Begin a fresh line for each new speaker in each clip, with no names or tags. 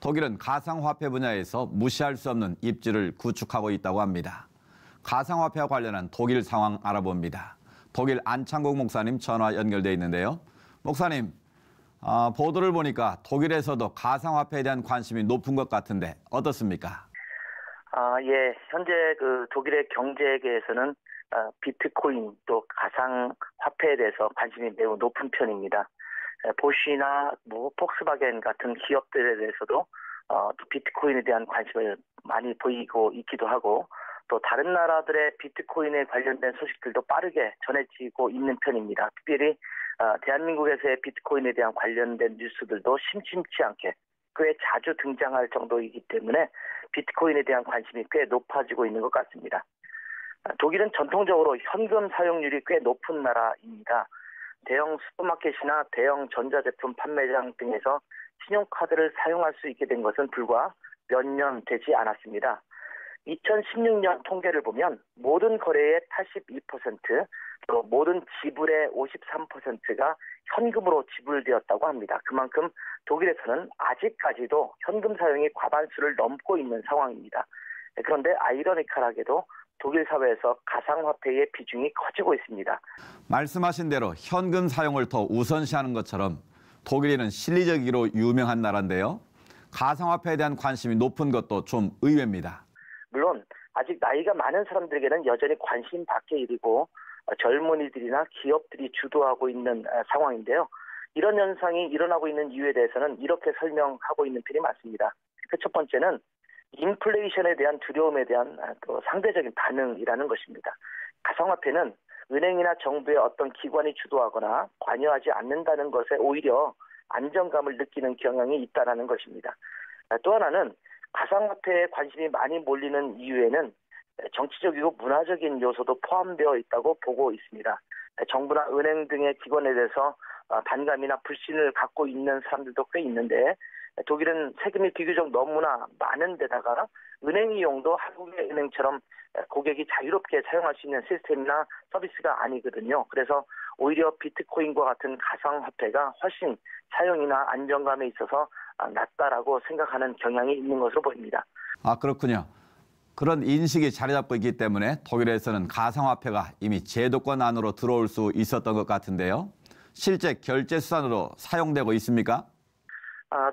독일은 가상화폐 분야에서 무시할 수 없는 입지를 구축하고 있다고 합니다. 가상화폐와 관련한 독일 상황 알아봅니다. 독일 안창국 목사님 전화 연결돼 있는데요. 목사님, 보도를 보니까 독일에서도 가상화폐에 대한 관심이 높은 것 같은데 어떻습니까?
예. 현재 독일의 경제계에서는 비트코인 또 가상화폐에 대해서 관심이 매우 높은 편입니다. 보쉬나 폭스바겐 같은 기업들에 대해서도 또 비트코인에 대한 관심을 많이 보이고 있기도 하고 또 다른 나라들의 비트코인에 관련된 소식들도 빠르게 전해지고 있는 편입니다. 특별히 대한민국에서의 비트코인에 대한 관련된 뉴스들도 심심치 않게 꽤 자주 등장할 정도이기 때문에 비트코인에 대한 관심이 꽤 높아지고 있는 것 같습니다. 독일은 전통적으로 현금 사용률이 꽤 높은 나라입니다. 대형 슈퍼마켓이나 대형 전자제품 판매장 등에서 신용카드를 사용할 수 있게 된 것은 불과 몇 년 되지 않았습니다. 2016년 통계를 보면 모든 거래의 82%, 또 모든 지불의 53%가 현금으로 지불되었다고 합니다. 그만큼 독일에서는 아직까지도 현금 사용이 과반수를 넘고 있는 상황입니다. 그런데 아이러니컬하게도 독일 사회에서 가상화폐의 비중이 커지고 있습니다.
말씀하신 대로 현금 사용을 더 우선시하는 것처럼 독일은 실리적이로 유명한 나라인데요. 가상화폐에 대한 관심이 높은 것도 좀 의외입니다.
물론 아직 나이가 많은 사람들에게는 여전히 관심 밖의 일이고 젊은이들이나 기업들이 주도하고 있는 상황인데요. 이런 현상이 일어나고 있는 이유에 대해서는 이렇게 설명하고 있는 편이 많습니다. 첫 번째는 인플레이션에 대한 두려움에 대한 또 상대적인 반응이라는 것입니다. 가상화폐는 은행이나 정부의 어떤 기관이 주도하거나 관여하지 않는다는 것에 오히려 안정감을 느끼는 경향이 있다는 것입니다. 또 하나는 가상화폐에 관심이 많이 몰리는 이유에는 정치적이고 문화적인 요소도 포함되어 있다고 보고 있습니다. 정부나 은행 등의 기관에 대해서 반감이나 불신을 갖고 있는 사람들도 꽤 있는데 독일은 세금이 비교적 너무나 많은 데다가 은행 이용도 한국의 은행처럼 고객이 자유롭게 사용할 수 있는 시스템이나 서비스가 아니거든요. 그래서 오히려 비트코인과 같은 가상화폐가 훨씬 사용이나 안정감에 있어서 낫다라고 생각하는 경향이 있는 것으로 보입니다.
그렇군요. 그런 인식이 자리 잡고 있기 때문에 독일에서는 가상화폐가 이미 제도권 안으로 들어올 수 있었던 것 같은데요. 실제 결제 수단으로 사용되고 있습니까?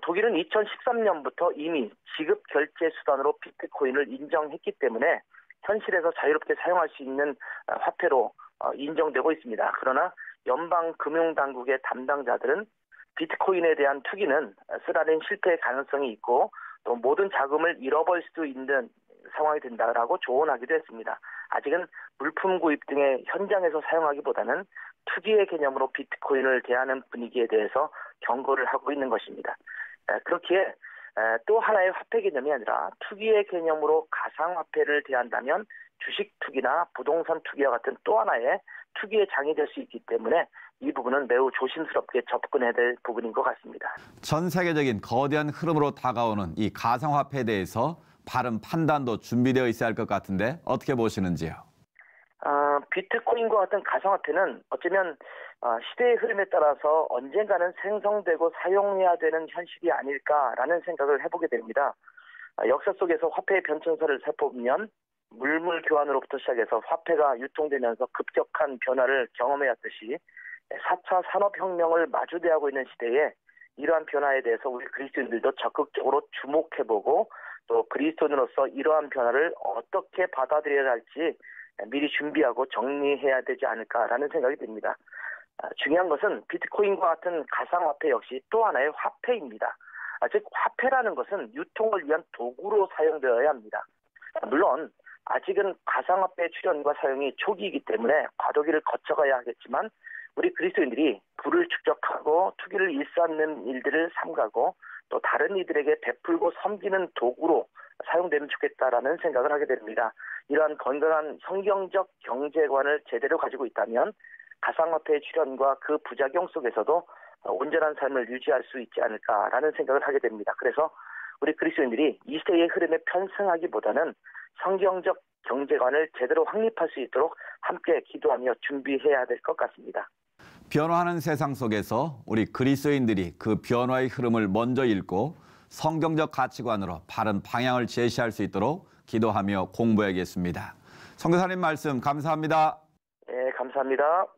독일은 2013년부터 이미 지급 결제 수단으로 비트코인을 인정했기 때문에 현실에서 자유롭게 사용할 수 있는 화폐로 인정되고 있습니다. 그러나 연방금융당국의 담당자들은 비트코인에 대한 투기는 쓰라린 실패의 가능성이 있고 또 모든 자금을 잃어버릴 수도 있는 상황이 된다라고 조언하기도 했습니다. 아직은 물품 구입 등의 현장에서 사용하기보다는 투기의 개념으로 비트코인을 대하는 분위기에 대해서 경고를 하고 있는 것입니다. 그렇기에 또 하나의 화폐 개념이 아니라 투기의 개념으로 가상화폐를 대한다면 주식 투기나 부동산 투기와 같은 또 하나의 투기의 장이 될 수 있기 때문에 이 부분은 매우 조심스럽게 접근해야 될 부분인 것 같습니다.
전 세계적인 거대한 흐름으로 다가오는 이 가상화폐에 대해서 바른 판단도 준비되어 있어야 할 것 같은데 어떻게 보시는지요?
비트코인과 같은 가상화폐는 어쩌면 시대의 흐름에 따라서 언젠가는 생성되고 사용해야 되는 현실이 아닐까라는 생각을 해보게 됩니다. 역사 속에서 화폐의 변천사를 살펴보면 물물 교환으로부터 시작해서 화폐가 유통되면서 급격한 변화를 경험해왔듯이 4차 산업혁명을 마주대하고 있는 시대에 이러한 변화에 대해서 우리 그리스도인들도 적극적으로 주목해보고 또 그리스도인으로서 이러한 변화를 어떻게 받아들여야 할지 미리 준비하고 정리해야 되지 않을까라는 생각이 듭니다. 중요한 것은 비트코인과 같은 가상화폐 역시 또 하나의 화폐입니다. 즉 화폐라는 것은 유통을 위한 도구로 사용되어야 합니다. 물론 아직은 가상화폐 출현과 사용이 초기이기 때문에 과도기를 거쳐가야 하겠지만 우리 그리스도인들이 부를 축적하고 투기를 일삼는 일들을 삼가고 또 다른 이들에게 베풀고 섬기는 도구로 사용되면 좋겠다라는 생각을 하게 됩니다. 이러한 건강한 성경적 경제관을 제대로 가지고 있다면 가상화폐의 출현과 그 부작용 속에서도 온전한 삶을 유지할 수 있지 않을까라는 생각을 하게 됩니다. 그래서 우리 그리스도인들이 이 시대의 흐름에 편승하기보다는 성경적 경제관을 제대로 확립할 수 있도록 함께 기도하며 준비해야 될 것 같습니다.
변화하는 세상 속에서 우리 그리스도인들이 그 변화의 흐름을 먼저 읽고 성경적 가치관으로 바른 방향을 제시할 수 있도록 기도하며 공부해야겠습니다. 선교사님 말씀 감사합니다.
네, 감사합니다.